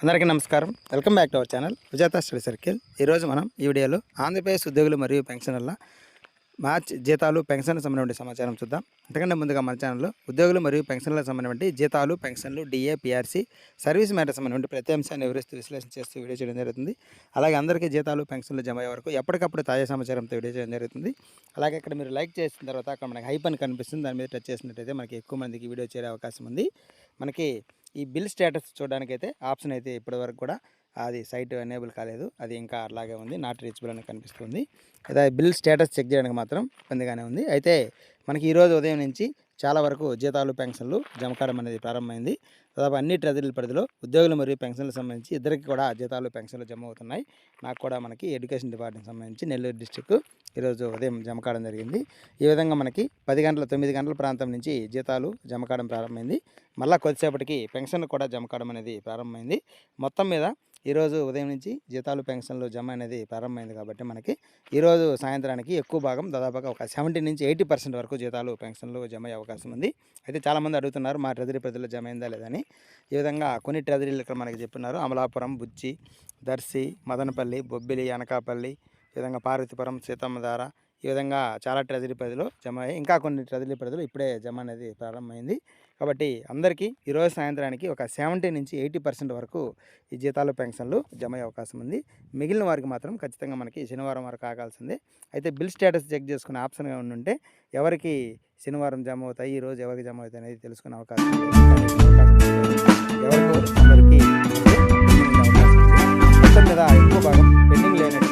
అందరికీ నమస్కారం. Welcome back to our channel విజేత స్టడీ సర్కిల్. ఈరోజు మనం ఈ వీడియోలో ఆంధ్రప్రదేశ్ ఉద్యోగులు మరియు పెన్షనర్ల మార్చ్ జీతాలు పెన్షన్ సంబంధించిన సమాచారం చూద్దాం. అంతకంటే ముందుగా మన ఛానల్లో ఉద్యోగులు మరియు పెన్షన్లకు సంబంధించిన జీతాలు, పెన్షన్లు, డిఏ, పిఆర్సీ, సర్వీస్ మ్యాటర్ సంబంధించిన ప్రతి అంశాన్ని వివరిస్తూ విశ్లేషణ చేస్తూ వీడియో చేయడం జరుగుతుంది. అలాగే అందరికీ జీతాలు, పెన్షన్లు జమ అయ్యే వరకు ఎప్పటికప్పుడు తాజా సమాచారంతో వీడియో చేయడం జరుగుతుంది. అలాగే ఇక్కడ మీరు లైక్ చేసిన తర్వాత అక్కడ మనకి హైప్ అని కనిపిస్తుంది, దాని మీద టచ్ చేసినట్టయితే మనకి ఎక్కువ మందికి వీడియో చేరే అవకాశం ఉంది. మనకి ఈ బిల్ స్టేటస్ చూడడానికైతే ఆప్షన్ అయితే ఇప్పటివరకు కూడా అది సైట్ ఎనేబుల్ కాలేదు, అది ఇంకా అలాగే ఉంది, నాట్ రీచబుల్ అని కనిపిస్తుంది. అయితే బిల్ స్టేటస్ చెక్ చేయడానికి మాత్రం ఇబ్బందిగానే ఉంది. అయితే మనకి ఈరోజు ఉదయం నుంచి చాలా వరకు జీతాలు, పెన్షన్లు జమ కావడం అనేది ప్రారంభమైంది. దాదాపు అన్ని ట్రెజరీల పరిధిలో ఉద్యోగులు మరియు పెన్షన్లకు సంబంధించి ఇద్దరికి కూడా జీతాలు, పెన్షన్లు జమ అవుతున్నాయి. నాకు కూడా మనకి ఎడ్యుకేషన్ డిపార్ట్మెంట్ సంబంధించి నెల్లూరు డిస్టిక్ ఈరోజు ఉదయం జమ కావడం జరిగింది. ఈ విధంగా మనకి 9 గంటల ప్రాంతం నుంచి జీతాలు జమ కావడం ప్రారంభమైంది. మళ్ళీ కొద్దిసేపటికి పెన్షన్లు కూడా జమ కావడం అనేది ప్రారంభమైంది. మొత్తం మీద ఈరోజు ఉదయం నుంచి జీతాలు, పెన్షన్లు జమ అనేది ప్రారంభమైంది కాబట్టి మనకి ఈరోజు సాయంత్రానికి ఎక్కువ భాగం దాదాపుగా ఒక 70 నుంచి 80% వరకు జీతాలు, పెన్షన్లు జమ అయ్యే అవకాశం ఉంది. అయితే చాలామంది అడుగుతున్నారు మా ట్రెజరీ పరిధిలో జమ అయిందా లేదని. ఈ విధంగా కొన్ని ట్రెజరీలు ఇక్కడ మనకి చెప్తున్నారు. అమలాపురం, బుచ్చి, దర్శి, మదనపల్లి, బొబ్బిలి, అనకాపల్లి, ఈ విధంగా పార్వతీపురం, సీతమ్మధార, ఈ విధంగా చాలా ట్రెజరీ పరిధిలో జమ అయ్యాయి. ఇంకా కొన్ని ట్రెజరీ పరిధిలో ఇప్పుడే జమ అనేది ప్రారంభమైంది. కాబట్టి అందరికీ ఈరోజు సాయంత్రానికి ఒక 70 నుంచి 80% వరకు ఈ జీతాలు, పెన్షన్లు జమ అయ్యే అవకాశం ఉంది. మిగిలిన వారికి మాత్రం ఖచ్చితంగా మనకి శనివారం వరకు ఆగాల్సిందే. అయితే బిల్ స్టేటస్ చెక్ చేసుకునే ఆప్షన్గా ఉంటే ఎవరికి శనివారం జమ అవుతాయి, ఈరోజు ఎవరికి జమ అవుతాయి అనేది తెలుసుకునే అవకాశం ఉంది. ఎవరికో అందరికీ అవకాశం ఉంది. మొత్తం మీద ఎక్కువ భాగం పెండింగ్ లేనట్టు